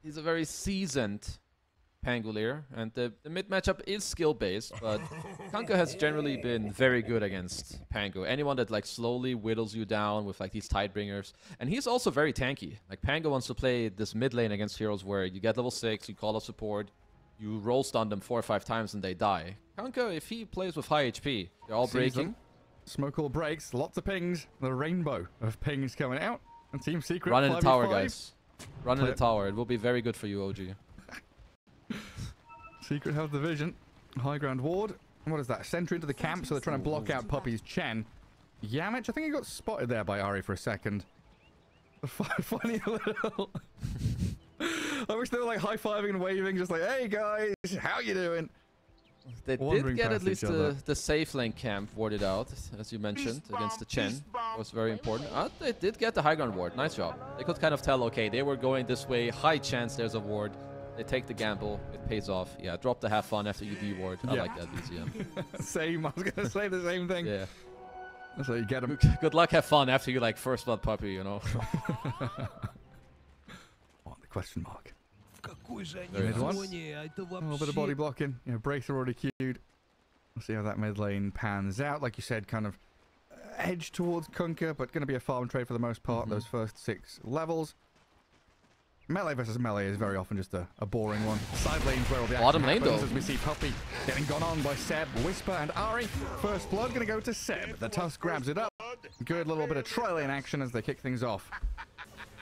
he's a very seasoned Pangolier, and the mid matchup is skill-based, but Kunkka has generally been very good against Pango. Anyone that like slowly whittles you down with like these Tidebringers. And he's also very tanky. Like Pango wants to play this mid lane against heroes where you get level 6, you call off support, you roll stun them 4 or 5 times and they die. Kunkka, if he plays with high HP, they're all breaking. Smoke all breaks, lots of pings, the rainbow of pings coming out. And Team Secret Run in the 5v5. tower, guys. Run in the tower. It will be very good for you, OG. Secret have the vision. High ground ward. What is that? Sentry into the camp, so they're trying to block out Puppy's Chen. Yamich, I think he got spotted there by Ari for a second. Funny little... I wish they were like high-fiving and waving, just like, hey guys, how you doing? They did get at least the safe lane camp warded out, as you mentioned, against the Chen. That was very important. They did get the high ground ward. Nice job. They could kind of tell, okay, they were going this way. High chance there's a ward. They take the gamble. It pays off. Yeah, drop the have fun after you de-ward. I like that, BCM. Same. I was going to say the same thing. Yeah. That's how you get them. Good luck, have fun after you like first blood Puppy, you know. What, the question mark? Very nice. A little bit of body blocking. You know, breaks are already queued. We'll see how that mid lane pans out. Like you said, kind of edge towards Kunkka, but going to be a farm trade for the most part, those first 6 levels. Melee versus melee is very often just a boring one. Side lanes where all the bottom lane happens, though. As we see Puppy getting gone on by Seb, Whisper, and Ari. First blood going to go to Seb. The Tusk grabs it up. Good little bit of tri-lane action as they kick things off.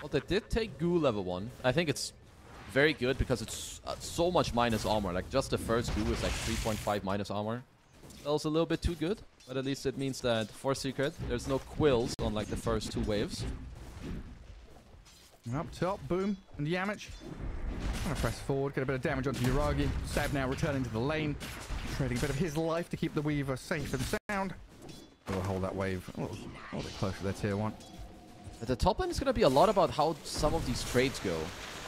Well, they did take Goo level 1. I think it's very good because it's so much minus armor. Like just the first Goo is like 3.5 minus armor. That was a little bit too good, but at least it means that for Secret, there's no quills on like the first 2 waves. Up top, boom, and Yamich. Trying to press forward, get a bit of damage onto Yuragi. Seb now returning to the lane, trading a bit of his life to keep the Weaver safe and sound. We'll hold that wave a little bit closer to their tier 1. At the top lane is going to be a lot about how some of these trades go.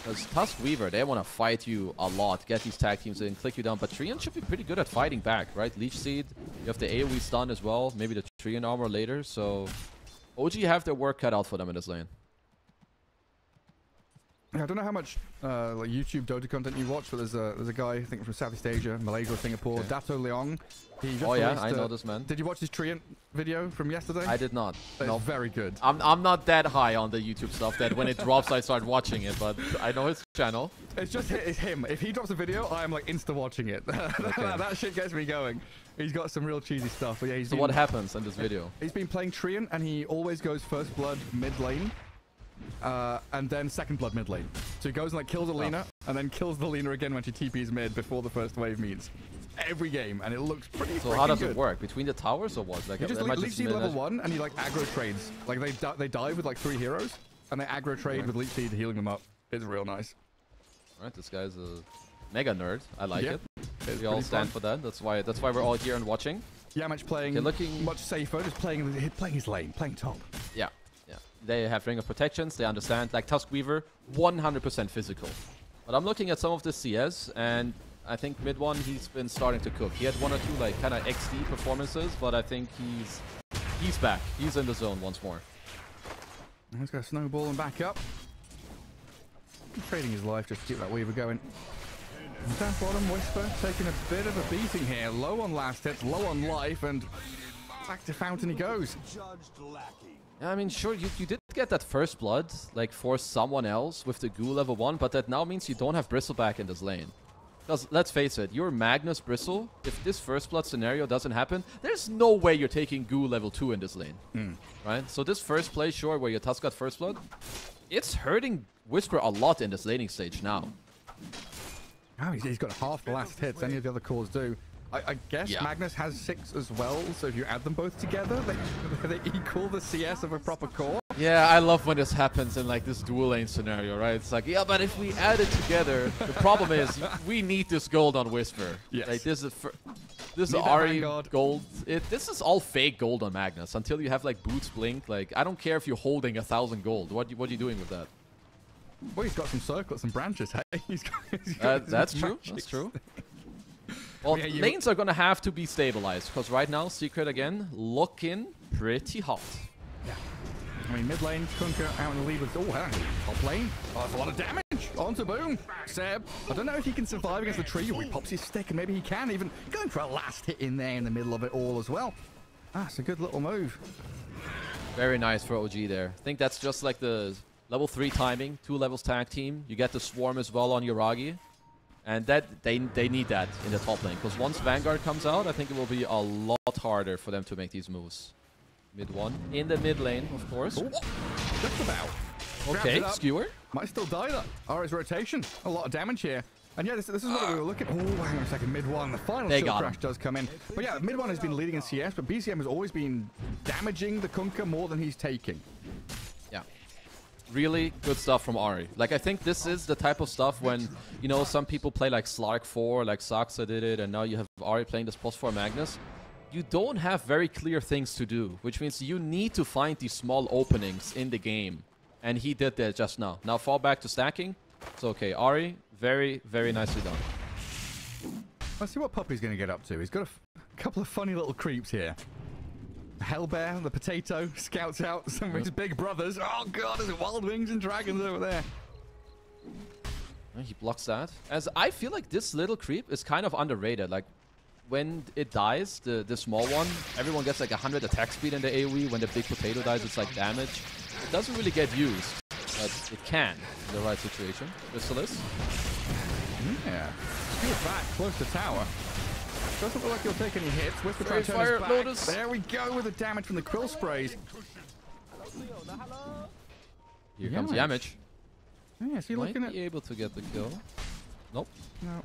Because Tusk Weaver, they want to fight you a lot, get these tag teams in, click you down. But Treant should be pretty good at fighting back, right? Leech Seed, you have the AoE stun as well, maybe the Treant armor later. So OG have their work cut out for them in this lane. I don't know how much like YouTube Dota content you watch, but there's a guy, I think from Southeast Asia, Malaysia or Singapore, Dato Leong. He just I know this man. Did you watch his Treant video from yesterday? I did not. No. Very good. I'm not that high on the YouTube stuff that when it drops I start watching it, but I know his channel. It's just it's him. If he drops a video, I am like insta watching it. Okay. That shit gets me going. He's got some real cheesy stuff. But yeah, so what happens in this video? He's been playing Treant and he always goes first blood mid lane. And then second blood mid lane. So he goes and like kills a Lina and then kills the Lina again when she TPs mid before the first wave meets. Every game, and it looks pretty So how does it work? Between the towers or what? Like you just leech seed level 1 and he like aggro trades. Like they dive with like 3 heroes and they aggro trade with leech seed healing them up. It's real nice. Alright, this guy's a mega nerd. I like it. It's we all stand for that. That's why we're all here and watching. Yamich playing looking much safer, just playing his lane, playing top. Yeah. They have Ring of Protections, they understand. Like Tusk Weaver, 100% physical. But I'm looking at some of the CS, and I think mid 1 he's been starting to cook. He had 1 or 2 like kind of XD performances, but I think he's back. He's in the zone once more. He's got a snowball and back up. Trading his life just to keep that Weaver going. Down bottom, Whisper taking a bit of a beating here. Low on last hits, low on life, and back to Fountain he goes. Yeah, I mean, sure, you did get that first blood, like, for someone else with the Goo level 1, but that now means you don't have Bristleback in this lane. Because, let's face it, you're Magnus Bristle. If this first blood scenario doesn't happen, there's no way you're taking Goo level 2 in this lane. Right? So this first play, sure, where your Tusk got first blood, it's hurting Whisper a lot in this laning stage now. Oh, he's got half the last hits any of the other cores do. I guess Magnus has 6 as well, so if you add them both together, they equal the CS of a proper core. Yeah, I love when this happens in like this dual lane scenario, right? It's like, yeah, but if we add it together, the problem is we need this gold on Whisper. Yes. Like this is Ari gold. This is all fake gold on Magnus until you have like Boots Blink. Like I don't care if you're holding 1,000 gold. What are you doing with that? Well, he's got some circlets and branches. Hey, he's got that's true. That's true. Well, lanes are going to have to be stabilized, because right now, Secret, again, looking pretty hot. Yeah. I mean, mid lane, Kunkka out in the lead with... Oh, top lane. Oh, that's a lot of damage. onto Boom. Seb, I don't know if he can survive against the tree. He pops his stick, and maybe he can. Even going for a last hit in there in the middle of it all as well. That's a good little move. Very nice for OG there. I think that's just like the level 3 timing, 2 levels tag team. You get the swarm as well on Yuragi. And that they need that in the top lane. Because once Vanguard comes out, I think it will be a lot harder for them to make these moves. Mid 1. In the mid lane, of course. Ooh, just about. Okay, skewer. Might still die though. Ari's rotation. A lot of damage here. And yeah, this is what we were looking at. Oh, hang on a second. Mid 1. The final shield crash does come in. But yeah, mid 1 has been leading in CS, but BCM has always been damaging the Kunkka more than he's taking. Yeah. Really good stuff from Ari. Like, I think this is the type of stuff when, you know, some people play like Slark 4, like Saxa did it, and now you have Ari playing this +4 Magnus. You don't have very clear things to do, which means you need to find these small openings in the game. And he did that just now. Now fall back to stacking. It's okay. Ari, very, very nicely done. Let's see what Puppy's going to get up to. He's got a couple of funny little creeps here. Hellbear, the potato, scouts out some of his big brothers. Oh god, there's wild wings and dragons over there. He blocks that. As I feel like this little creep is kind of underrated. Like, when it dies, the small one, everyone gets like 100 attack speed in the AoE. When the big potato dies, it's like damage. It doesn't really get used, but it can in the right situation. Chrysalis. Yeah. Speed back, close to tower. Doesn't look like he'll take any hits. Whisper trying to turn Fire us back. Lotus. There we go with the damage from the quill sprays. Here comes Yamich. Yeah, is he looking at... be able to get the kill. Nope. No.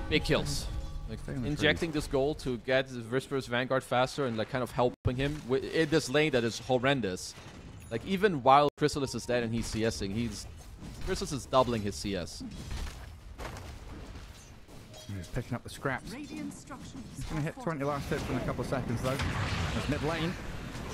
Big kills. Like, injecting this gold to get Whisper's Vanguard faster and like kind of helping him in this lane that is horrendous. Like, even while Chrysalis is dead and he's CSing, Chrysalis is doubling his CS. He's picking up the scraps. He's going to hit 20 last hits in a couple of seconds, though. There's mid lane.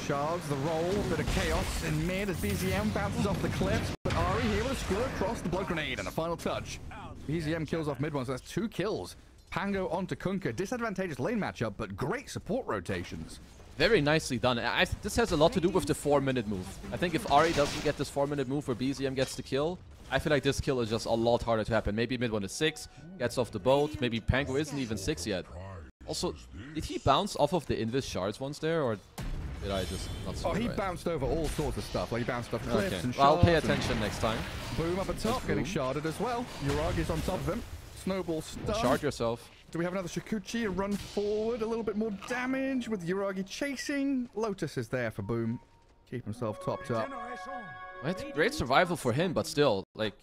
Shards, the roll, a bit of chaos in mid as BZM bounces off the cliffs. But Ari here with a skewer across the blood grenade and a final touch. BZM kills off mid one, so that's 2 kills. Pango onto Kunkka. Disadvantageous lane matchup, but great support rotations. Very nicely done. This has a lot to do with the 4-minute move. I think if Ari doesn't get this 4-minute move where BZM gets the kill, I feel like this kill is just a lot harder to happen. Maybe mid 1 is 6, gets off the boat. Maybe Pango isn't even 6 yet. Also, did he bounce off of the Invis shards once there, or did I just not see? Oh, he bounced over all sorts of stuff. Like he bounced off cliffs and shards. Well, I'll pay attention next time. Boom up at top, getting sharded as well. Yuragi's on top of him. Snowball stun. Shard yourself. Do we have another Shikuchi? A run forward, a little bit more damage with Yuragi chasing. Lotus is there for Boom. Keep himself topped up. Right? Great survival for him, but still, like,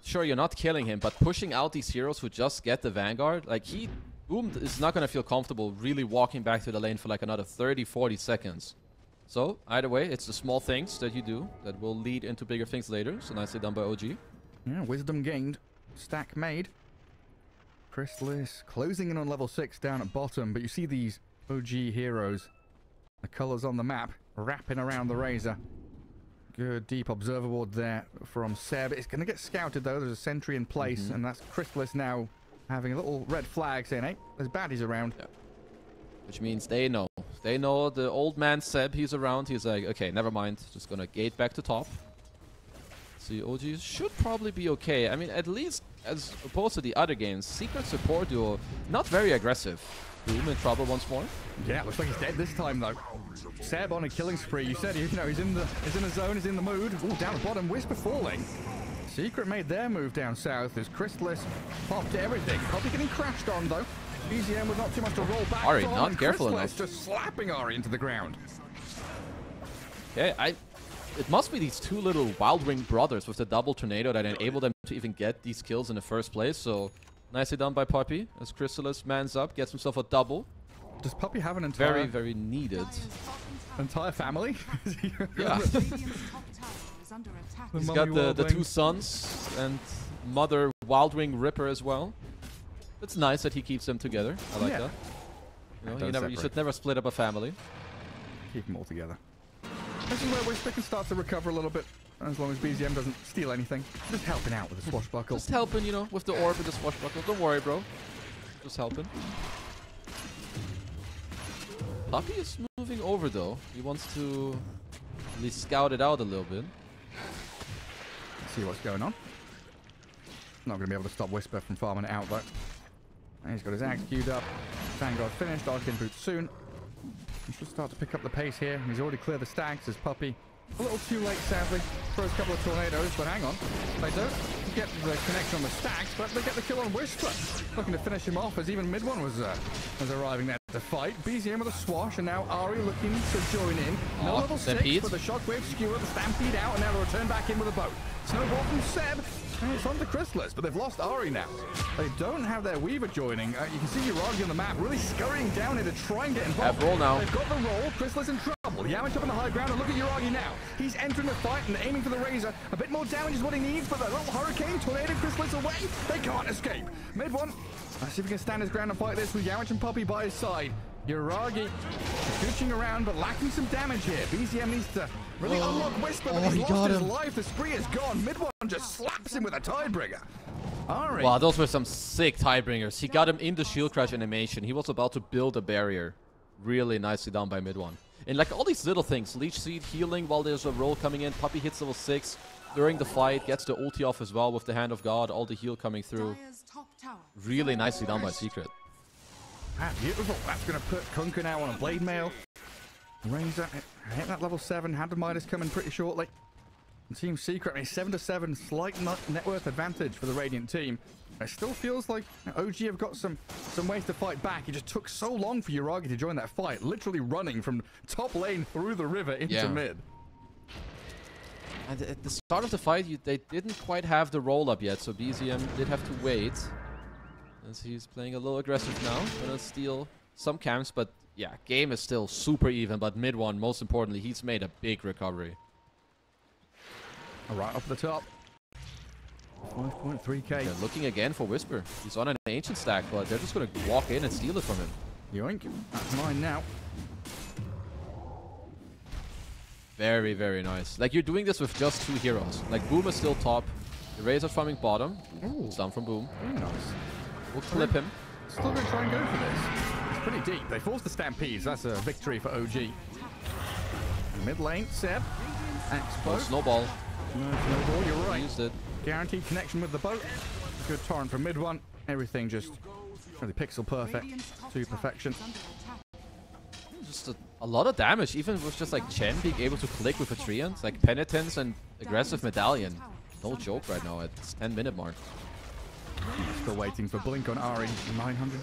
sure, you're not killing him, but pushing out these heroes who just get the Vanguard, like, Boom is not going to feel comfortable really walking back to the lane for like another 30, 40 seconds. So, either way, it's the small things that you do that will lead into bigger things later. So nicely done by OG. Yeah, wisdom gained. Stack made. Chrysalis closing in on level 6 down at bottom, but you see these OG heroes, the colors on the map, wrapping around the Razor. Good deep observer ward there from Seb. It's going to get scouted though. There's a sentry in place, and that's Chrysalis now having a little red flag saying, hey, there's baddies around. Yeah. Which means they know. They know the old man Seb, he's around. He's like, okay, never mind. Just going to gate back to top. See, OG should probably be okay. I mean, at least as opposed to the other games, Secret Support Duo, not very aggressive. Boom in trouble once more. Yeah, looks like he's dead this time though. Seb on a killing spree. You said he's in the zone, he's in the mood. Ooh, down the bottom, Whisper falling. Secret made their move down south as Chrysalis popped everything. Probably getting crashed on though. BZM with not too much to roll back. Ari, not careful enough. Just slapping Ari into the ground. Okay, it must be these 2 little Wild Wing brothers with the double tornado that enable them to even get these kills in the first place. So, nicely done by Puppy as Chrysalis mans up, gets himself a double. Does Puppy have an entire... Very, very needed. Entire family? Yeah. He's got the 2 sons and mother Wild Wing Ripper as well. It's nice that he keeps them together. I like that. You know, you should never split up a family. Keep them all together. This is where Whisper can start to recover a little bit, as long as BZM doesn't steal anything. Just helping out with the swashbuckle. Just helping, you know, with the orb and the swashbuckle. Don't worry, bro. Just helping. Puppy is moving over, though. He wants to at least scout it out a little bit. See what's going on. Not going to be able to stop Whisper from farming it out, though. And he's got his axe queued up. Vanguard finished. Arcane Boots soon. He should start to pick up the pace here. He's already cleared the stacks. His Puppy a little too late, sadly. Throws a couple of tornadoes, but hang on. They don't get the connection on the stacks, but they get the kill on Whisper. Looking to finish him off as even Mid One was arriving there to fight. BZM with a swash, and now Ari looking to join in. No level 6 with the shockwave skewer, the stampede out, and now the return back in with a boat. Snowball from Seb. And it's on the Chrysalis, but they've lost Ari now. They don't have their Weaver joining. You can see Uragi on the map really scurrying down here to try and get involved. Have roll now. They've got the roll. Chrysalis in trouble. Yamich up on the high ground, and look at Uragi now. He's entering the fight and aiming for the Razor. A bit more damage is what he needs, but the little Hurricane, Tornado, Chrysalis away. They can't escape. Mid One. Let's see if he can stand his ground and fight this with Yamich and Puppy by his side. Uragi scooching around, but lacking some damage here. BZM needs to really unlock Whisper, but he's lost his life. The spree is gone. Mid One just slaps him with a Tidebringer. Ari. Wow, those were some sick Tidebringers. He got him in the shield crash animation. He was about to build a barrier. Really nicely done by Mid One. And like all these little things, Leech Seed healing while there's a roll coming in. Puppy hits level 6 during the fight, gets the ulti off as well with the Hand of God, all the heal coming through. Really nicely done by Secret. Ah, beautiful. That's going to put Kunkka now on a blade mail. Razor hit that level 7. Hand of Midas coming pretty shortly. And Team Secret, 7-7, slight net worth advantage for the Radiant team. It still feels like OG have got some ways to fight back. It just took so long for Uragi to join that fight, literally running from top lane through the river into mid. And at the start of the fight, they didn't quite have the roll up yet, so BZM did have to wait. As he's playing a little aggressive now, gonna steal some camps, but yeah, game is still super even. But Mid One, most importantly, he's made a big recovery. All right, up at the top. 5.3k. They're looking again for Whisper. He's on an ancient stack, but they're just gonna walk in and steal it from him. Yoink. That's mine now. Very, very nice. Like, you're doing this with just 2 heroes. Like, Boom is still top. The Razor farming bottom. It's down from Boom. Very nice. We'll clip him. Still going to try and go for this. It's pretty deep. They forced the Stampedes. That's a victory for OG. Mid lane, Seb. Oh, snowball. No snowball, you're right. Used it. Guaranteed connection with the boat. Good torrent from Mid One. Everything just really pixel perfect to perfection. Just a lot of damage, even with just like Chen being able to click with a Treant. Like Penitence and Aggressive Medallion. No joke right now at this 10-minute mark. Still waiting for Blink on Ari. 900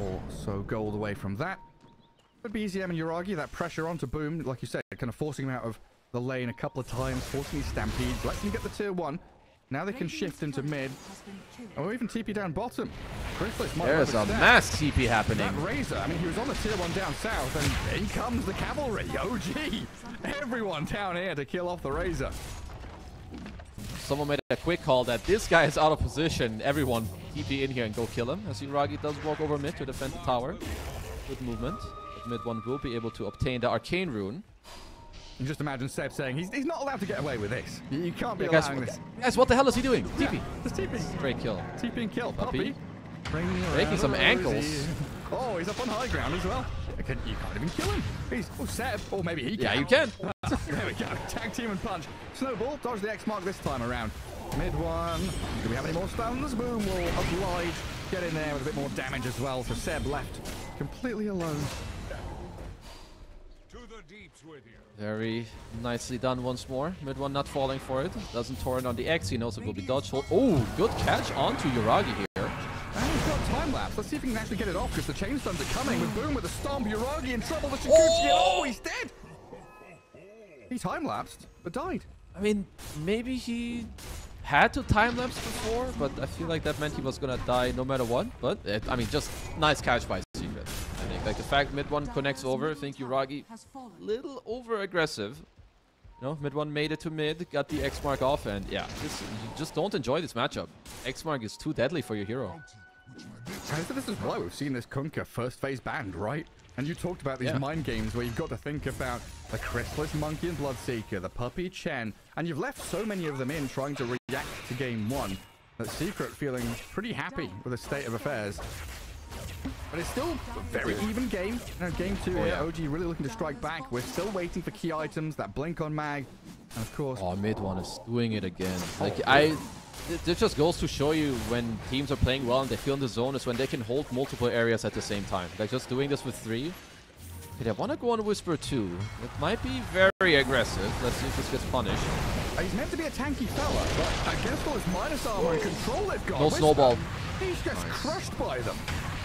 or so gold away from that. But BZM and Uragi, that pressure onto Boom, like you said, kind of forcing him out of the lane a couple of times, forcing his Stampedes, lets him get the tier 1. Now they can shift into mid, or even TP down bottom. There's a mass TP happening. That Razor, I mean, he was on the tier 1 down south, and in comes the cavalry. OG! Everyone down here to kill off the Razor. Someone made a quick call that this guy is out of position. Everyone TP in here and go kill him. As Uragi does walk over mid to defend the tower. Good movement. But Mid One will be able to obtain the Arcane Rune. You just imagine Seb saying, he's not allowed to get away with this. You can't be allowing this. Guys, what the hell is he doing? TP. Just TP. Great kill. TP and kill. Puppy. Breaking some ankles. Oh, he's up on high ground as well. You can't even kill him. He's Seb, or maybe he can. Yeah, you can. There we go. Tag team and punch. Snowball, dodge the X mark this time around. Mid One. Do we have any more stuns? Boom will oblige. Get in there with a bit more damage as well. So Seb left completely alone. To the deeps with you. Very nicely done once more. Mid One not falling for it. Doesn't torrent on the X. He knows it will be dodge hold. Oh, good catch onto Uragi here. And he's got time lapse. Let's see if he can actually get it off because the chain stuns are coming. With Boom with a stomp, Uragi in trouble. The Shikuchi. Oh, he's dead. He time lapsed, but died. I mean, maybe he had to time lapse before, but I feel like that meant he was gonna die no matter what. But I mean, just nice catch by Secret. I think like the fact Mid One connects over. I think Uragi little over aggressive. You know, Mid One made it to mid, got the X mark off, and yeah, you just don't enjoy this matchup. X mark is too deadly for your hero. This is why we've seen this Kunkka first phase banned, right? And you talked about these mind games where you've got to think about the Chrysalis, Monkey, and Bloodseeker, the Puppy, Chen, and you've left so many of them in trying to react to game 1 that Secret feeling pretty happy with the state of affairs. But it's still a very even game. You know, game 2 here, OG really looking to strike back. We're still waiting for key items, that blink on mag, and of course... Oh, Mid One is doing it again. Like, It just goes to show you when teams are playing well and they feel in the zone is when they can hold multiple areas at the same time. Like just doing this with 3. Okay, I want to go on Whisper 2. It might be very aggressive. Let's see if this gets punished. He's meant to be a tanky fella, but against all his minus armor and control they've got. No snowball. He's just crushed by them.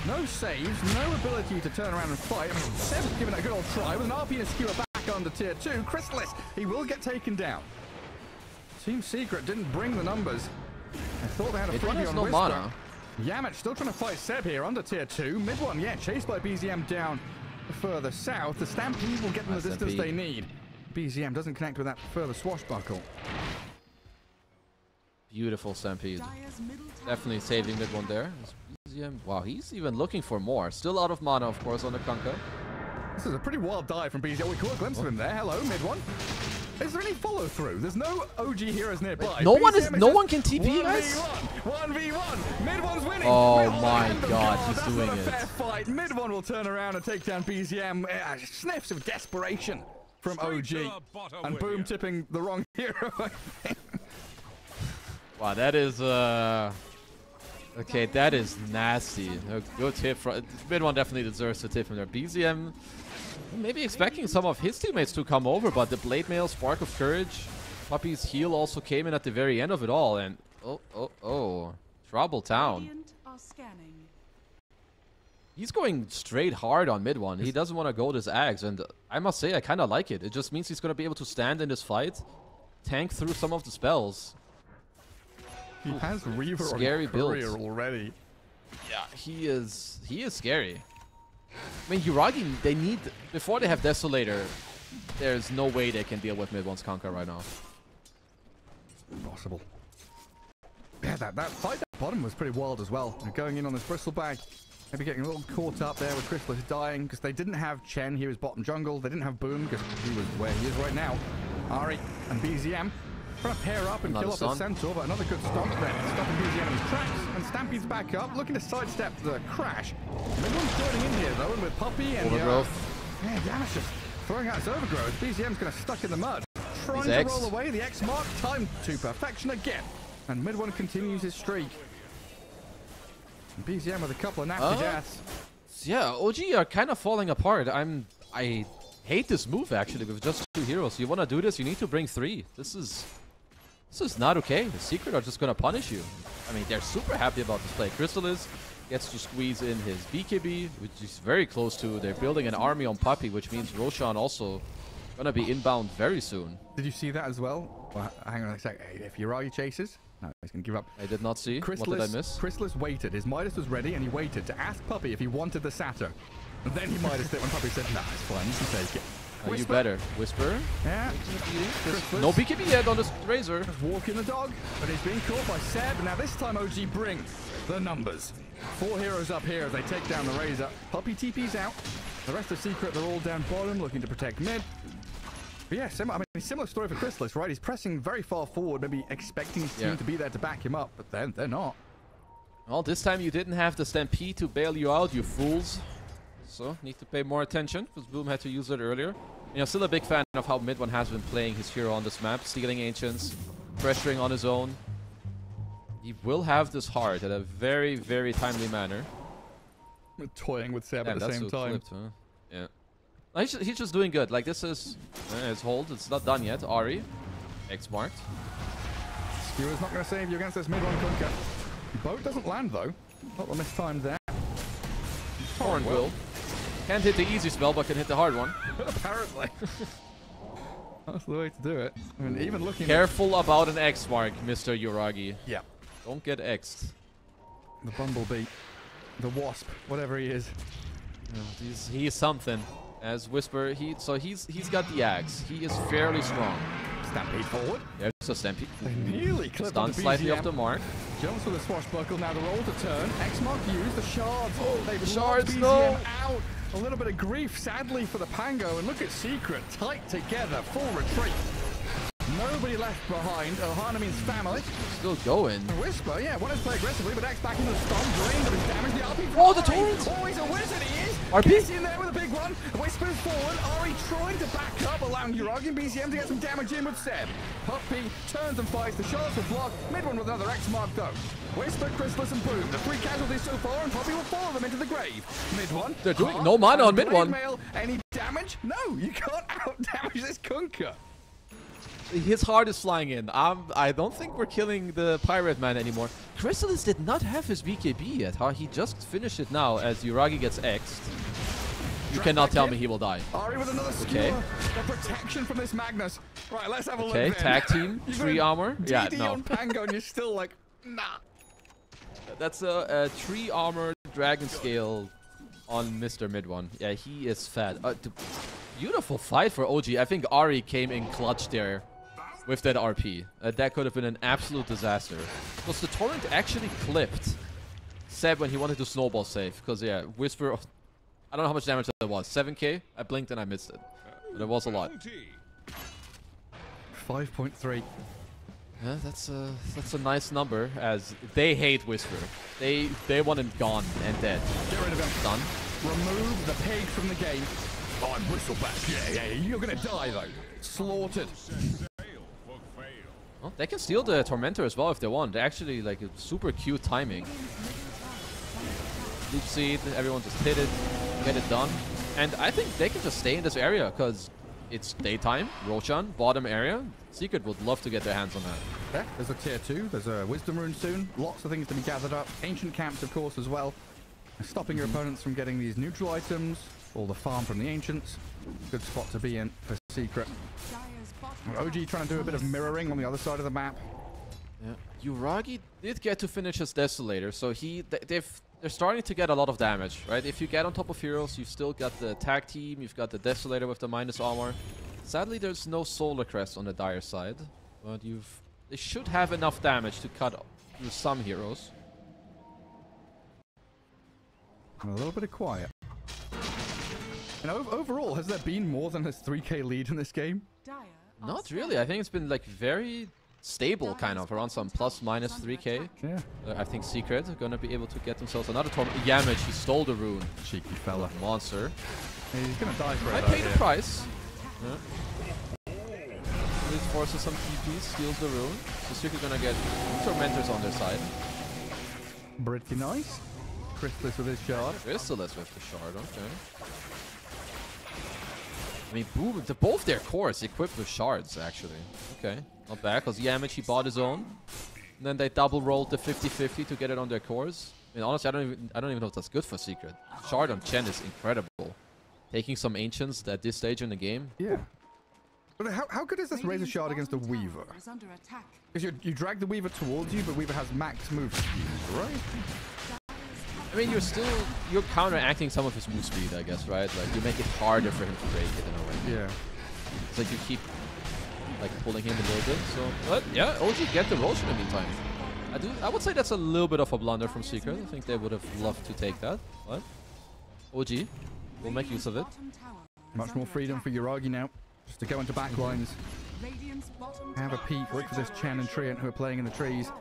No saves, no ability to turn around and fight. I mean, Seb's given it a good old try with an RP and a skewer back onto tier 2. Chrysalis, he will get taken down. Team Secret didn't bring the numbers. I thought they had a freebie on no Whisper. mana. Yamich still trying to fight Seb here under tier 2. Mid one, yeah, chased by BZM down further south. The Stampede will get them the distance they need. BZM doesn't connect with that further swashbuckle. Beautiful Stampede. Definitely saving mid one there. BZM, wow, he's even looking for more. Still out of mana, of course, on the Kunkka. This is a pretty wild dive from BZM. We caught a glimpse of him there. Hello, mid one. Is there any follow through? There's no OG heroes nearby. No one can TP, guys. 1v1. Mid one's winning. Oh my god, he's that's doing not a it. fair fight. Mid one will turn around and take down BZM. Sniffs of desperation from OG. And boom, tipping the wrong hero. Wow, that is okay, that is nasty. A good tip from mid one definitely deserves a tip from there. BZM maybe expecting some of his teammates to come over, but the Blade Mail, Spark of Courage, Puppy's heal also came in at the very end of it all, and Trouble Town. He's going straight hard on mid one. He doesn't want to go this Axe, and I must say I kind of like it. It just means he's going to be able to stand in this fight, tank through some of the spells. He has Reaver scary on Courier build already. Yeah, he is scary. I mean, Yuragi, they need, before they have Desolator, there's no way they can deal with mid one's Kunkka right now. Impossible. Yeah, that fight at bottom was pretty wild as well. And going in on this Bristle Bag, maybe getting a little caught up there with Chrysalis dying because they didn't have Chen, he was bottom jungle. They didn't have Boom because he was where he is right now. Ari and BZM trying to pair up and kill off the Centaur, but another good stop there. Stopping BZM in his tracks, and Stampede's back up, looking to sidestep the crash. Midland's joining in here though, and with Puppy and Overgrowth. Yeah, Yamish just throwing out his Overgrowth. BZM's going to stuck in the mud. Trying to roll away, the X mark timed to perfection again. And mid one continues his streak. And BZM with a couple of nasty deaths. Yeah, OG are kind of falling apart. I hate this move actually with just 2 heroes. You want to do this, you need to bring 3. This is not okay. The Secret are just going to punish you. I mean, they're super happy about this play. Chrysalis gets to squeeze in his BKB, which is very close to. They're building an army on Puppy, which means Roshan also going to be inbound very soon. Did you see that as well? Well, hang on a sec. If Yuragi chases, no, he's going to give up. I did not see. Chrysalis, what did I miss? Chrysalis waited. His Midas was ready, and he waited to ask Puppy if he wanted the Satyr. And then he Midas it when Puppy said, nah, it's fine, you can take it. You better. Whisper. Yeah. No BKB yet on this Razor. Walking the dog, but he's being caught by Seb. Now this time OG bring the numbers. 4 heroes up here as they take down the Razor. Puppy TP's out. The rest of Secret, they're all down bottom looking to protect mid. But yeah, similar story for Chrysalis, right? He's pressing very far forward, maybe expecting his team to be there to back him up, but then they're not. Well, this time you didn't have the Stampede to bail you out, you fools. So, need to pay more attention, because Boom had to use it earlier. You know, still a big fan of how mid one has been playing his hero on this map, stealing Ancients, pressuring on his own. He will have this hard at a very, very timely manner. Toying with Seb at the same time. Flipped, huh? Yeah. No, he's just doing good. Like, this is his hold. It's not done yet. Ari. X marked. Skewer's not going to save you against this mid one Kunkka. Boat doesn't land, though. Not the mistimed there. Torn will. Can't hit the easy spell, but can hit the hard one. Apparently. That's the way to do it. I mean, even looking Careful about an X mark, Mr. Yuragi. Yeah. Don't get X'd. The Bumblebee. The Wasp. Whatever he is. He is something. As Whisper, he's got the axe. He is fairly strong. Stampede forward. There's a Stampede. They nearly clipped Stunned slightly off the mark. Jumps with a swashbuckle. Now the roll to turn. X mark used. The shards. Oh, they've shards. BZM No. out. A little bit of grief, sadly, for the Pango. And look at Secret. Tight together. Full retreat. Nobody left behind. Ohana means family. Still going. Whisper, yeah, wanted to play aggressively, but X back into the storm, drained of his damage. The RP. Oh, the torrent! Oh, he's a wizard, he is. RP? Gets in there with a big one. Whispers forward. Ari trying to back up, allowing Uragi and BCM to get some damage in with Seb. Puppy turns and fights. The shots will block. Mid one with another X mark though. Whisper, Chrysalis, and Boom. The 3 casualties so far, and Puppy will follow them into the grave. Mid one. They're doing no mana on mid one. Mail. Any damage? No, you can't out damage this Kunkka. His heart is flying in. I don't think we're killing the Pirate Man anymore. Chrysalis did not have his BKB yet, huh? He just finished it now as Uragi gets X'd. You cannot tell me he will die. Ari with another skewer. The protection from this Magnus. Right, let's have a look. Okay, tag team, 3 armor. Yeah, DD no. on Pango and you're still like, nah. That's a 3 armor dragon scale on Mr. Mid one. Yeah, he is fat. Beautiful fight for OG. I think Ari came in clutch there with that RP. That could have been an absolute disaster. Because the torrent actually clipped Seb when he wanted to snowball save. Because, yeah, Whisper... I don't know how much damage that was. 7k? I blinked and I missed it. But it was a lot. 5.3. Yeah, that's a nice number, as they hate Whisper. They want him gone and dead. Get rid of him. Done. Remove the pig from the game. Oh, I'm Whistleback. Yeah. You're gonna die, though. Slaughtered. Well, they can steal the Tormentor as well if they want. They're actually like a super cute timing. Loop Seed, everyone just hit it, get it done. And I think they can just stay in this area because it's daytime. Roshan, bottom area. Secret would love to get their hands on that. Yeah, there's a tier 2. There's a Wisdom Rune soon. Lots of things to be gathered up. Ancient camps, of course, as well. Stopping your opponents from getting these neutral items. All the farm from the Ancients. Good spot to be in for Secret. OG trying to do a bit of mirroring on the other side of the map. Yeah. Uragi did get to finish his Desolator, so they're starting to get a lot of damage, right? If you get on top of heroes, you've still got the tag team, you've got the Desolator with the minus armor. Sadly, there's no Solar Crest on the Dire side, but they should have enough damage to cut through some heroes. A little bit of quiet. And overall, has there been more than his 3k lead in this game? Not really. I think it's been like very stable, kind of, around some plus minus 3k. Yeah. I think Secret are gonna be able to get themselves another torment. Yamage, he stole the rune. Cheeky fella. Monster. Yeah, he's gonna die for it. I paid the price. Yeah. This forces some TP, steals the rune. So Secret gonna get Tormentors on their side. Pretty nice. Chrysalis with his shard. Chrysalis with the shard, okay. I mean, boom, both their cores equipped with shards, actually. Okay, not bad, because Yamage, he bought his own. And then they double rolled the 50-50 to get it on their cores. I mean, honestly, I don't even know if that's good for Secret. Shard on Chen is incredible. Taking some Ancients at this stage in the game. Yeah. But how good is this Razor Shard against a Weaver? Because you drag the Weaver towards you, but Weaver has max move speed, right? I mean, you're counteracting some of his move speed, I guess, right? Like, you make it harder for him to break it in a way. Yeah. It's like you keep, like, pulling him a little bit, so... But, yeah, OG get the Roshan in the meantime. I would say that's a little bit of a blunder from Secret. I think they would have loved to take that, but... OG will make use of it. Much more freedom for Uragi now. Just to go into backlines. Have a peek, wait for this Chen and Treant who are playing in the trees.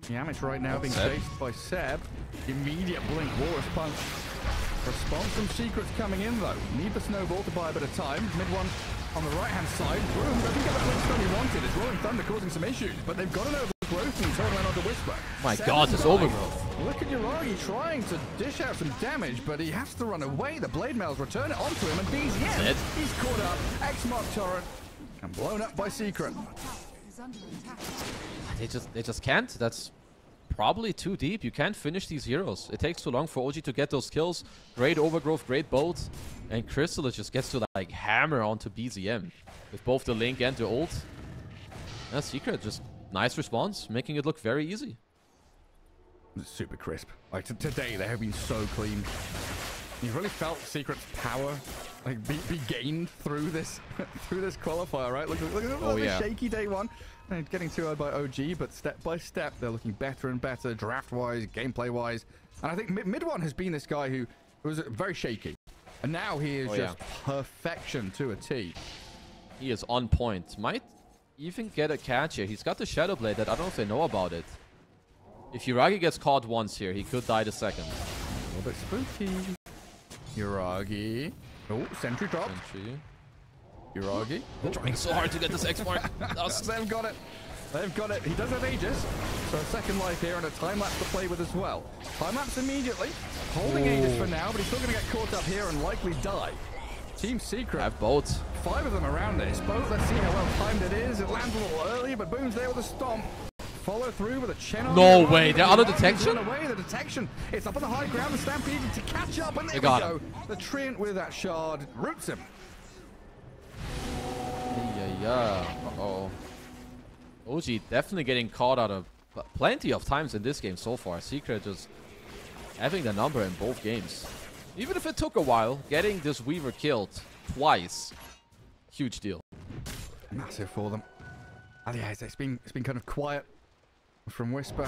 Yamich right now being chased by Seb. Immediate blink, Walrus punch. Response from Secret's coming in though. Need the snowball to buy a bit of time. Mid one on the right hand side. Broom doesn't get the blink stun he wanted. It's Rolling Thunder causing some issues, but they've got an overgrowth and turn around onto Whisper. My god, this overgrowth. Look at Uragi trying to dish out some damage, but he has to run away. The Blade Mails return it onto him, and BZM, he's caught up. X-Mark turret and blown up by Secret. They just can't. That's probably too deep. You can't finish these heroes. It takes too long for OG to get those kills. Great overgrowth, great bolt. And Chrysalis just gets to like hammer onto BZM with both the Link and the ult. Yeah, Secret, just nice response, making it look very easy. Super crisp. Like today, they have been so clean. You really felt Secret's power like be gained through this qualifier, right? Look at the shaky day one. And getting too hard by OG, but step by step, they're looking better and better, draft-wise, gameplay-wise. And I think mid one has been this guy who was very shaky. And now he is just perfection to a T. He is on point. Might even get a catch here. He's got the Shadow Blade that I don't know if they know about it. If Uragi gets caught once here, he could die the second. A little bit spooky. Uragi. Oh, sentry drop. Sentry. Uragi. Trying so hard to get this X mark. They've got it. They've got it. He does have Aegis. So a second life here and a time lapse to play with as well. Time lapse immediately. Holding Aegis for now, but he's still going to get caught up here and likely die. Team Secret. Have both. 5 of them around this boat. Let's see how well timed it is. It lands a little early, but Boom's there with a stomp. Follow through with a Chen on. No way, they're out of detection? Run away, the detection. It's up on the high ground. The Stampede to catch up, and there we go. The Treant with that shard roots him. Yeah. Uh-oh. OG definitely getting caught out of plenty of times in this game so far. Secret just having the number in both games. Even if it took a while, getting this Weaver killed twice, huge deal. Massive for them. And yeah, it's been kind of quiet from Whisper.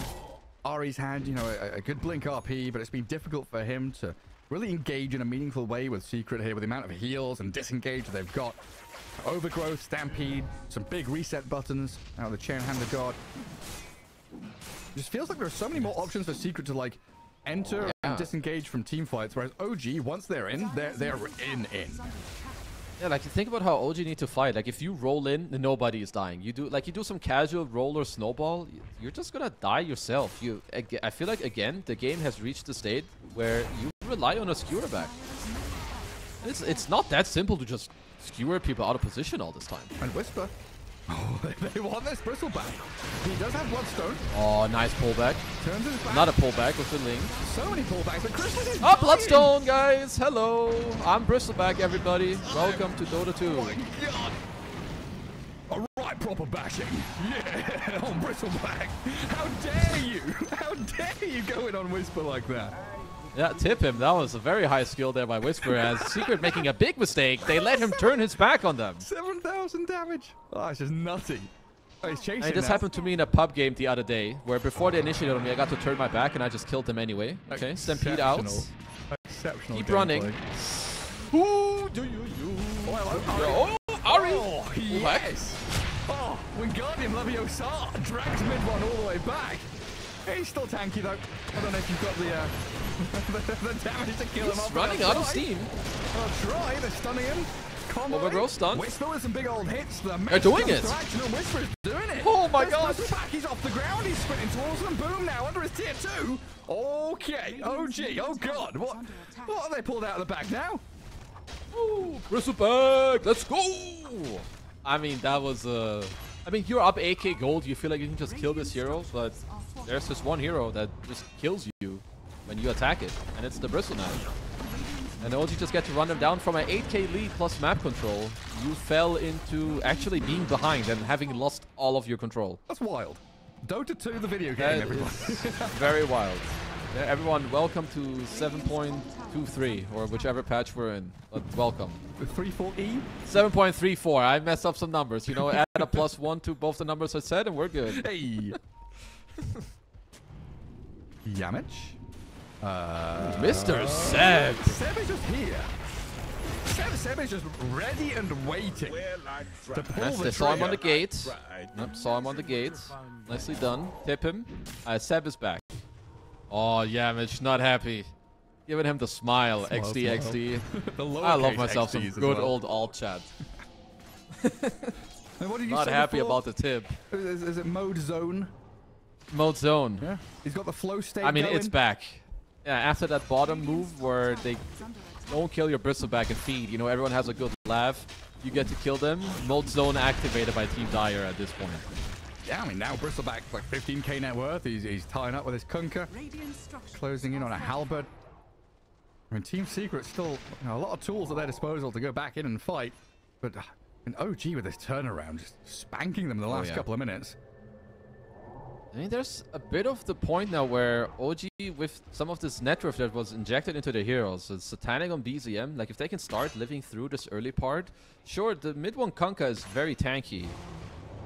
Ari's had, you know, a good blink RP, but it's been difficult for him to really engage in a meaningful way with Secret here with the amount of heals and disengage that they've got. Overgrowth, Stampede, some big reset buttons out of the Chain Hand of God. It just feels like there are so many more options for Secret to like enter and disengage from team fights, whereas OG, once they're in, they're in. Yeah, like think about how OG need to fight. Like if you roll in, nobody is dying. You do some casual roll or snowball, you're just gonna die yourself. I feel like again the game has reached the state where you rely on a skewer back. It's not that simple to just skewer people out of position all this time. And Whisper, oh, they want this Bristleback. He does have Bloodstone. Oh, nice pullback. Turns his back. Not a pullback with the Ling. So many pullbacks, but Christmas is Bloodstone, guys! Hello! I'm Bristleback, everybody. Welcome to Dota2. Oh my god! Alright, proper bashing. Yeah, on Bristleback. How dare you? How dare you go in on Whisper like that? Yeah, tip him. That was a very high skill there by Whisper. As Secret making a big mistake, they let him turn his back on them. 7,000 damage. Oh, it's just nutty. Oh, he's chasing this happened to me in a pub game the other day, where before they initiated on me, I got to turn my back and I just killed them anyway. Okay, Stampede out. Exceptional. Keep running. Who do you use? Oh, Ari! Oh, yes! Oh, Wingardium Leviosa drags mid one all the way back. He's still tanky though. I don't know if you've got the damage to kill him off. He's running out of steam. I'll try. They're stunning him. Overgrowth stun. Whisper with some big old hits. They're doing it. Whisper's doing it. Oh my god. Back. He's off the ground. He's sprinting towards them. Boom now under his tier 2. Okay. OG. Oh god. What have they pulled out of the bag now? Ooh, Bristleback. Let's go. I mean, that was I mean, you're up 8k gold. You feel like you can just kill this hero, but there's this one hero that just kills you when you attack it, and it's the Bristle Knife. And OG just get to run them down from an 8k lead plus map control. You fell into actually being behind and having lost all of your control. That's wild. Dota 2, the video game, everyone. Very wild. Yeah, everyone, welcome to 7.23, or whichever patch we're in. But welcome. 34E? 7.34. I messed up some numbers. You know, add a +1 to both the numbers I said, and we're good. Hey. Yamich? Mr. Seb. Seb is just here. Seb is just ready and waiting to pull the They saw him on the gate. Yep, saw him on the gate. Nicely done. Tip him. Seb is back. Oh, Yamich, not happy. Giving him the smile. XD, XD. I love myself some good old alt chat. What did you not say happy before? about the tip. Is it mode zone? Mode zone. Yeah. He's got the flow state I mean, going. it's back. Yeah, after that bottom move where they don't kill your Bristleback and feed, you know, everyone has a good laugh. You get to kill them. Mode zone activated by Team Dire at this point. Yeah, I mean, now Bristleback's like 15k net worth. He's tying up with his Kunkka. Closing in on a Halberd. I mean, Team Secret still, you know, a lot of tools at their disposal to go back in and fight. But an OG with this turnaround, just spanking them the last couple of minutes. I mean, there's a bit of the point now where OG, with some of this net worth that was injected into the heroes, it's Satanic on BZM. Like, if they can start living through this early part, sure, the mid one Kunkka is very tanky.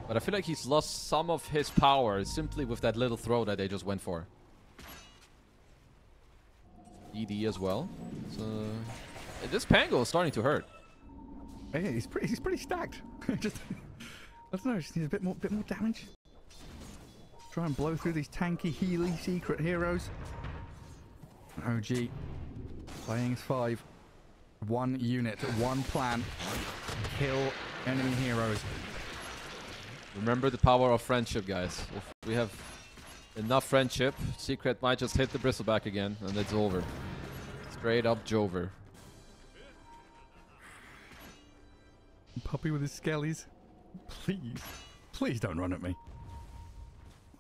But I feel like he's lost some of his power simply with that little throw that they just went for. ED as well. So this Pango is starting to hurt. Yeah, he's pretty stacked. Just, I don't know, just needs a bit more damage. Try and blow through these tanky, healy, secret heroes. OG playing his 5. One unit, one plan. Kill enemy heroes. Remember the power of friendship, guys. If we have enough friendship, Secret might just hit the bristleback again, and it's over. Straight up Jover. Puppy with his skellies. Please. Please don't run at me.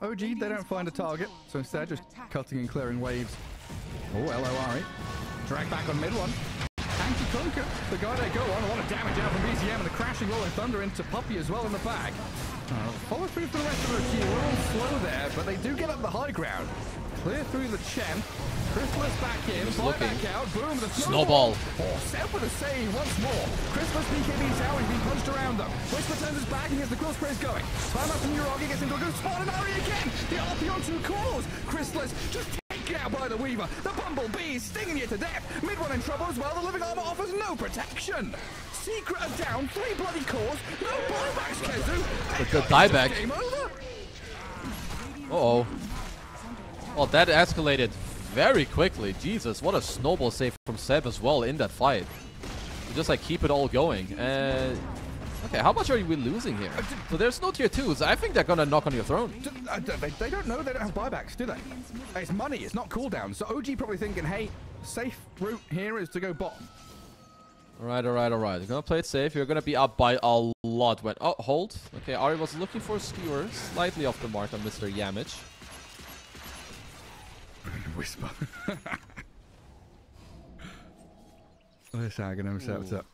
OG, they don't find a target, so instead just cutting and clearing waves. Oh, LORE. Drag back on mid one. Tanky Kunka, the guy they go on. A lot of damage out from BCM and the crashing rolling thunder into Puppy as well in the back. Follow through for the rest of the team. We're all slow there, but they do get up the high ground. Clear through the Chen. Chrysalis back in, fly back out, boom, the snowball. Oh, Seb with a save once more. Chrysalis BKB's out, he's been punched around them. Whisper turns his back and gets the cross sprays going. Climb up from Uragi, gets into a good spot, and Ari again. The RP on 2 calls. Chrysalis just taken out by the Weaver. The Bumblebee stinging you to death. Mid one in trouble as well. The living armor offers no protection. Secret are down, 3 bloody cores. No buybacks, Kezu. The dieback. Game over. Uh-oh. Well, that escalated very quickly. Jesus, what a snowball save from Seb as well in that fight. To just like keep it all going. Okay, how much are we losing here? So there's no tier 2s. I think they're gonna knock on your throne. They don't know they don't have buybacks, do they? It's money, it's not cooldowns. So OG probably thinking, hey, safe route here is to go bottom. Alright. You're gonna play it safe. You're gonna be up by a lot when... Oh, hold. Okay, Ari was looking for a skewer. Slightly off the mark on Mr. Yamich. Whisper. This Aghanim sets up.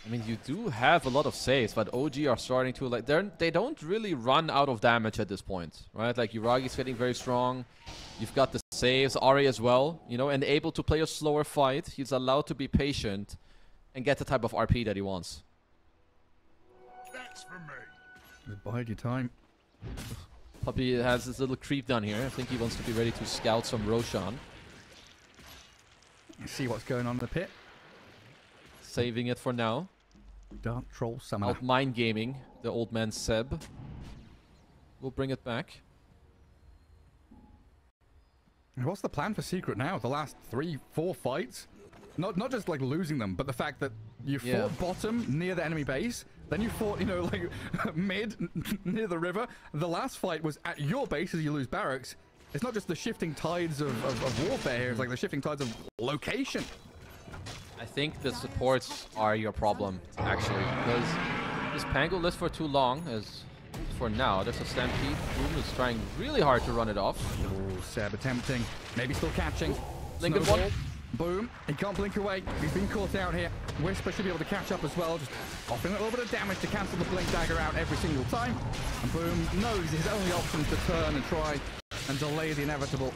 I mean, you do have a lot of saves, but OG are starting to like they don't really run out of damage at this point, right? Like Uragi's getting very strong. You've got the saves, Ari as well, you know, and able to play a slower fight. He's allowed to be patient and get the type of RP that he wants. That's for me. Just bide your time. Puppy has this little creep down here. I think he wants to be ready to scout some Roshan. See what's going on in the pit. Saving it for now. Dark Troll Summoner. Out mind gaming the old man Seb. We'll bring it back. What's the plan for Secret now? The last 3-4 fights? Not just like losing them, but the fact that you fought bottom near the enemy base, then you fought, you know, like mid near the river. The last fight was at your base as you lose barracks. It's not just the shifting tides of warfare here, it's like the shifting tides of location. I think the supports are your problem, actually, because this Pango lives for too long, as for now. There's a Stampede. Boom is trying really hard to run it off. Oh, Seb attempting, maybe still catching. Lincoln one. Boom, he can't blink away. He's been caught out here. Whisper should be able to catch up as well, just offering a little bit of damage to cancel the blink dagger out every single time. And Boom knows his only option to turn and try and delay the inevitable.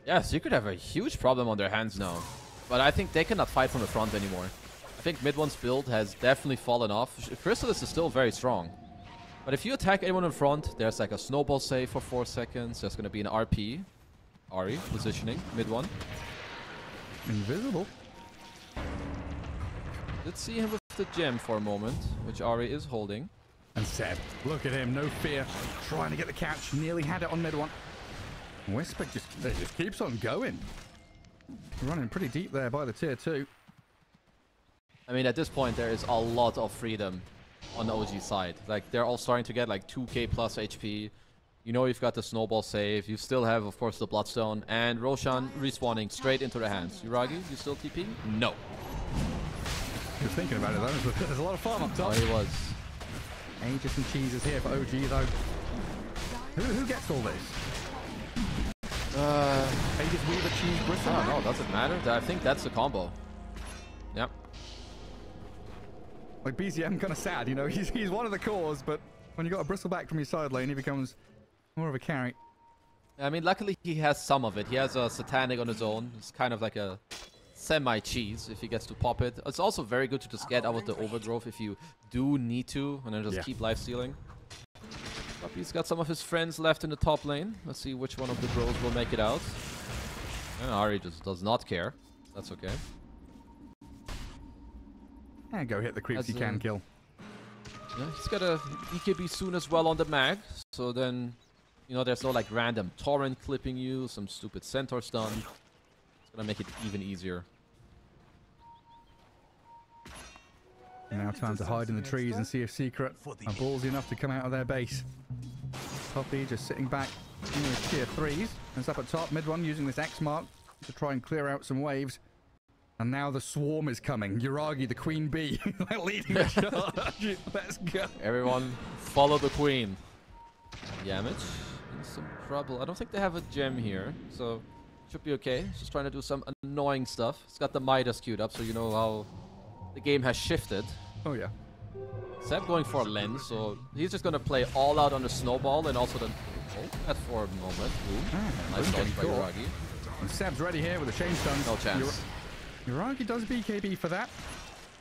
Yeah, Secret have a huge problem on their hands now. But I think they cannot fight from the front anymore. I think mid one's build has definitely fallen off. Chrysalis is still very strong. But if you attack anyone in front, there's like a snowball save for 4 seconds. There's going to be an RP. Ari positioning, mid one. Invisible. Let's see him with the gem for a moment, which Ari is holding. And Seb, look at him, no fear. Trying to get the catch, nearly had it on mid one. Whisper just keeps on going. Running pretty deep there by the tier 2. I mean, at this point, there is a lot of freedom on the OG side. Like, they're all starting to get like 2k plus HP. You know you've got the snowball save. You still have, of course, the Bloodstone. And Roshan respawning straight into their hands. Uragi, you still TP? No. He was thinking about it, though. There's a lot of farm up top. Oh, he was. Ages and cheeses here for OG, though. Who gets all this? Aegis, Weaver, Cheese, Bristle? Oh, no, doesn't matter. I think that's the combo. Yep. Like, BCM kind of sad, you know? He's one of the cores, but when you got a Bristleback from your side lane, he becomes more of a carry. I mean, luckily he has some of it. He has a Satanic on his own. It's kind of like a semi-cheese if he gets to pop it. It's also very good to just get out with the Overgrowth if you do need to, and then just keep life-stealing. Puppy's got some of his friends left in the top lane. Let's see which one of the bros will make it out. And Ari just does not care. That's okay. And go hit the creeps he can kill. Yeah, he's got a BKB soon as well on the mag. So then You know, there's no like random torrent clipping you, some stupid centaur stun. It's gonna make it even easier. Now time to hide in the trees and see if Secret are ballsy enough to come out of their base. Poppy just sitting back in his tier 3s. It's up at top, mid one using this X mark to try and clear out some waves. And now the swarm is coming. Yuragi, the queen bee, leading the charge. Let's go. Everyone, follow the queen. Yamich in some trouble. I don't think they have a gem here, so should be okay. Just trying to do some annoying stuff. It's got the Midas queued up, so you know how the game has shifted. Oh yeah. Seb going for a lens, so he's just gonna play all out on the snowball and also then hold that for a moment. Ooh, nice dodge by Yuragi. And Seb's ready here with a chain stun. No chance. Yuragi does BKB for that.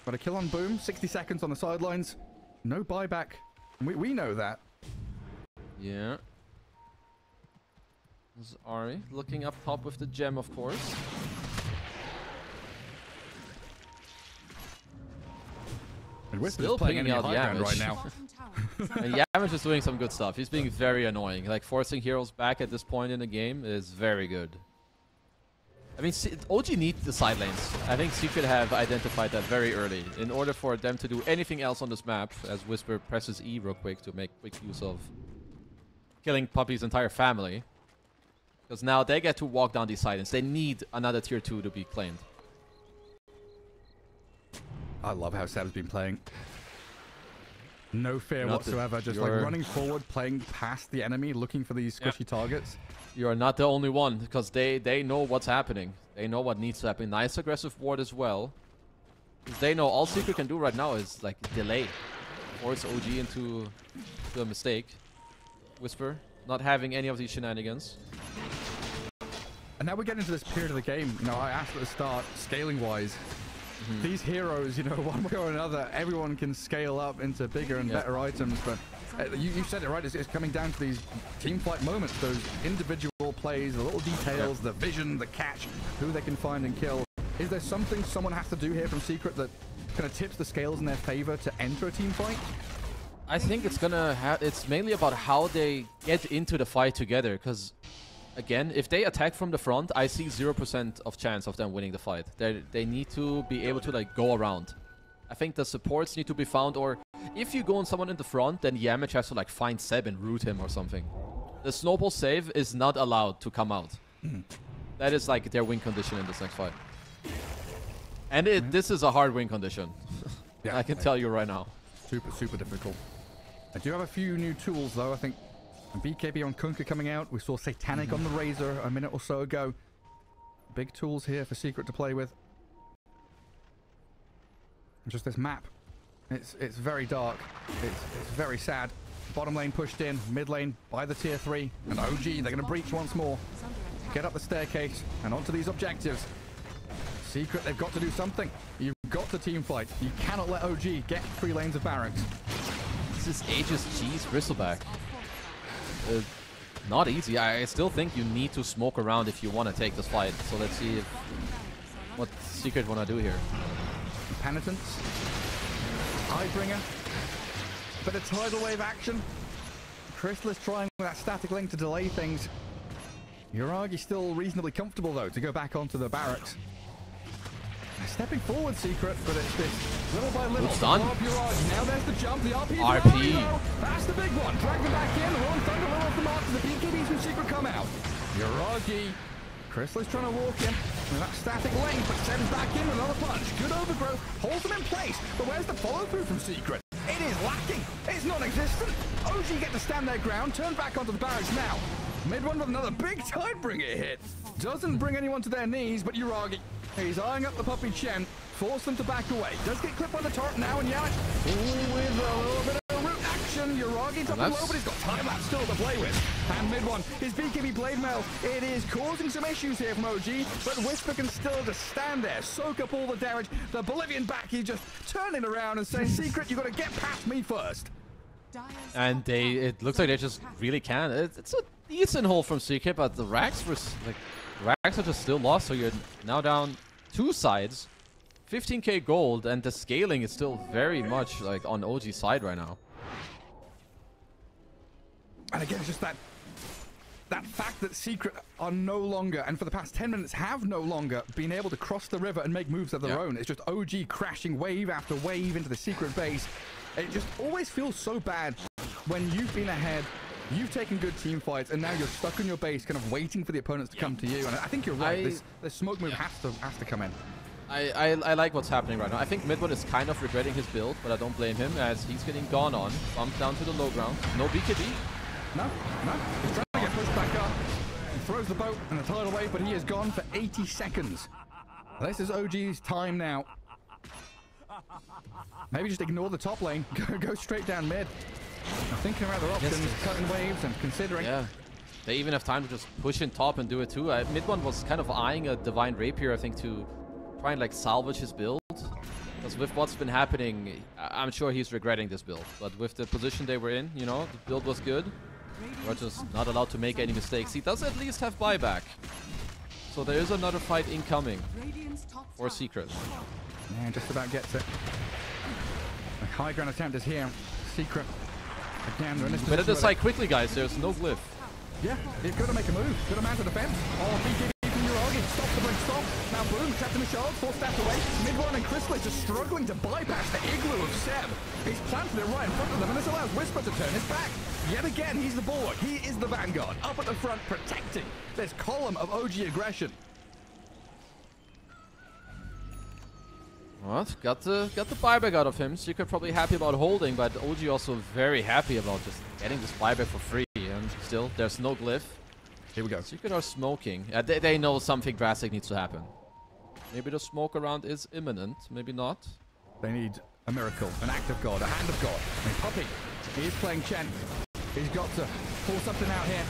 Got a kill on Boom. 60 seconds on the sidelines. No buyback. We know that. Yeah. This is Ari looking up top with the gem, of course. And Whisper's Still playing pinging out high ground Yamich right now. And Yamich is doing some good stuff. He's being very annoying. Like, forcing heroes back at this point in the game is very good. I mean, OG needs the side lanes. I think Secret have identified that very early. In order for them to do anything else on this map, as Whisper presses E real quick to make quick use of killing Puppy's entire family. Because now they get to walk down these side lanes. They need another tier 2 to be claimed. I love how Seb's been playing. No fear whatsoever. Just like running forward, playing past the enemy, looking for these squishy targets. You're not the only one, because they know what's happening. They know what needs to happen. Nice aggressive ward as well. Because they know all Secret can do right now is like delay. Force OG into a mistake. Whisper, not having any of these shenanigans. And now we're getting into this period of the game. You know, I asked at the start, scaling-wise, these heroes, you know, one way or another, everyone can scale up into bigger and better items. But you said it right, it's coming down to these team fight moments, those individual plays, the little details, the vision, the catch, who they can find and kill. Is there something someone has to do here from Secret that kind of tips the scales in their favor to enter a team fight? I think it's gonna it's mainly about how they get into the fight together, because again, if they attack from the front, I see 0% of chance of them winning the fight. They need to be able to like go around. I think the supports need to be found, or if you go on someone in the front, then Yamich has to like find Seb and root him or something. The snowball save is not allowed to come out. That is like their win condition in this next fight. And this is a hard win condition. I can tell you right now. Super difficult. I do have a few new tools though. I think BKB on Kunkka coming out. We saw Satanic on the Razor a minute or so ago. Big tools here for Secret to play with. And just this map. It's very dark. It's very sad. Bottom lane pushed in. Mid lane by the tier 3. And OG, they're going to breach once more. Get up the staircase and onto these objectives. Secret, they've got to do something. You've got to team fight. You cannot let OG get 3 lanes of barracks. This is Aegis Cheese Bristleback. Not easy. I still think you need to smoke around if you want to take this fight. So let's see what Secret want to do here. Penitence. Eyebringer. Bit of tidal wave action. Crystal is trying with that static link to delay things. Yuragi still reasonably comfortable though to go back onto the barracks. Stepping forward, Secret, but it's this little by little. Done. Now there's the jump, the RP. That's the big one. Drag them back in. One thunder roll off the mark as the BKBs from Secret come out. Yuragi. Crystal is trying to walk in with that static lane, but sends back in with another punch. Good overgrowth. Holds them in place. But where's the follow through from Secret? It is lacking. It's non-existent. OG get to stand their ground. Turn back onto the barracks now. Mid one with another big Tidebringer hit. Doesn't bring anyone to their knees, but Yuragi. He's eyeing up the Puppy Chen, force them to back away. Does get clipped on the turret now, and Yamich with a little bit of root action. Yuragi's up low, but he's got time lapse still to play with. And mid one, his BKB Blade Mail. It is causing some issues here from OG, but Whisper can still just stand there, soak up all the damage. The Bolivian back, he's just turning around and saying, Secret, you got to get past me first. And it looks like they just really can. It's a decent hole from Secret, but the Rax are just still lost, so you're now down 2 sides, 15k gold, and the scaling is still very much like on OG's side right now. And again, it's just that that fact that Secret are no longer, and for the past 10 minutes have no longer, been able to cross the river and make moves of their own. It's just OG crashing wave after wave into the Secret base. It just always feels so bad when you've been ahead, you've taken good team fights, and now you're stuck on your base kind of waiting for the opponents to come to you. And I think you're right, this smoke move has to come in. I like what's happening right now. I think Midwood is kind of regretting his build, but I don't blame him as he's getting gone on. Bumped down to the low ground. No BKB. No. He's trying to get pushed back up. He throws the boat and the tidal wave, but he is gone for 80 seconds. This is OG's time now. Maybe just ignore the top lane. Go straight down mid. Thinking about their options, cutting waves and considering. Yeah. They even have time to just push in top and do it too. Midone was kind of eyeing a Divine Rapier, I think, to try and like salvage his build. Because with what's been happening, I'm sure he's regretting this build. But with the position they were in, you know, the build was good. We're just not allowed to make any mistakes. He does at least have buyback. So there is another fight incoming for Secret. Man, just about gets it. A high ground attempt is here. Secret. Again, they're in this Better position decide quickly, guys. There's no glyph. Yeah, they've got to make a move. Got to mount a defense. Oh, BKB from Uragi. Stop the blink, stop. Now boom, trapped in the shard. 4 steps away. Mid-one and Chrysalis just struggling to bypass the igloo of Seb. He's planted it right in front of them, and this allows Whisper to turn his back. Yet again, he's the bulwark. He is the vanguard. Up at the front, protecting this column of OG aggression. What? Got the buyback out of him. Secret probably happy about holding, but OG also very happy about just getting this buyback for free. And still, there's no glyph. Here we go. Secret are smoking. They know something drastic needs to happen. Maybe the smoke around is imminent. Maybe not. They need a miracle, an act of God, a hand of God. I mean, Puppy, he is playing Chen. He's got to pull something out here.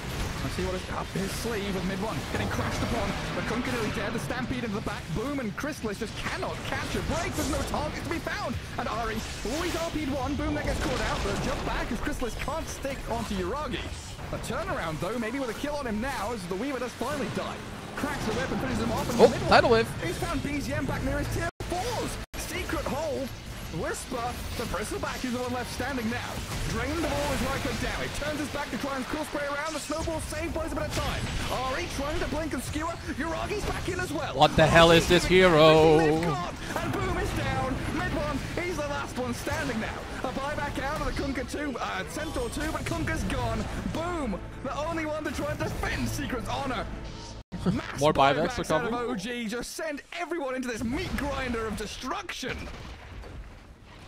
And see what is up his sleeve with mid-one. Getting crashed upon. The Kunka nearly dead. The Stampede into the back. Boom, and Chrysalis just cannot catch a break. There's no target to be found. And Ari always RP'd one. Boom, that gets caught out. The jump back as Chrysalis can't stick onto Uragi. A turnaround, though, maybe with a kill on him now as the Weaver does finally die. Cracks the whip and finishes him off. Oh, tidal wave. He's found BZM back near his tier 4s. Secret hold. Whisper, the bristleback is the one left standing now. Drain the ball as right goes down. He turns his back to try and cool spray around. The snowball save buys a bit of time. Ari trying to blink and skewer. Uragi's back in as well. What the hell is this hero? And boom is down. Mid-one, he's the last one standing now. A buyback out of the Kunka 2, Centaur 2, but Kunka's gone. Boom, the only one to try and defend Secret's honor. More buybacks are coming. Out of OG, just send everyone into this meat grinder of destruction.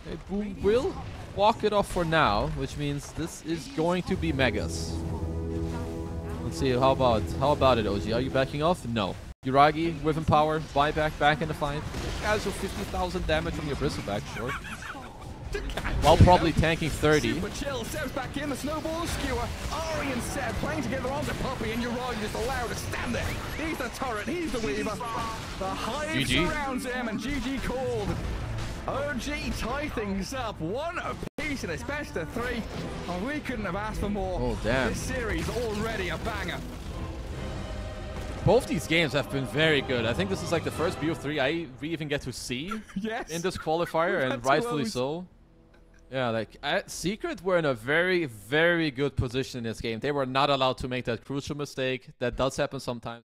Hey, Boom will walk it off for now, which means this is going to be Megas. Let's see, how about it, OG? Are you backing off? No. Uragi, with power, buyback, back in the fight. Casual 50,000 damage from your bristleback, sure. While probably tanking 30. Super chill, Seb's back in, the snowball skewer. Ari and Seb playing together onto Puppy, and Uragi just allowed to stand there. He's the turret, he's the Weaver. The hive surrounds him, and GG called. OG tie things up, 1 apiece in this best of 3. Oh, we couldn't have asked for more. Oh, damn. This series already a banger. Both these games have been very good. I think this is like the first BO3 we even get to see in this qualifier, and rightfully so. Yeah, like Secret were in a very, very good position in this game. They were not allowed to make that crucial mistake. That does happen sometimes.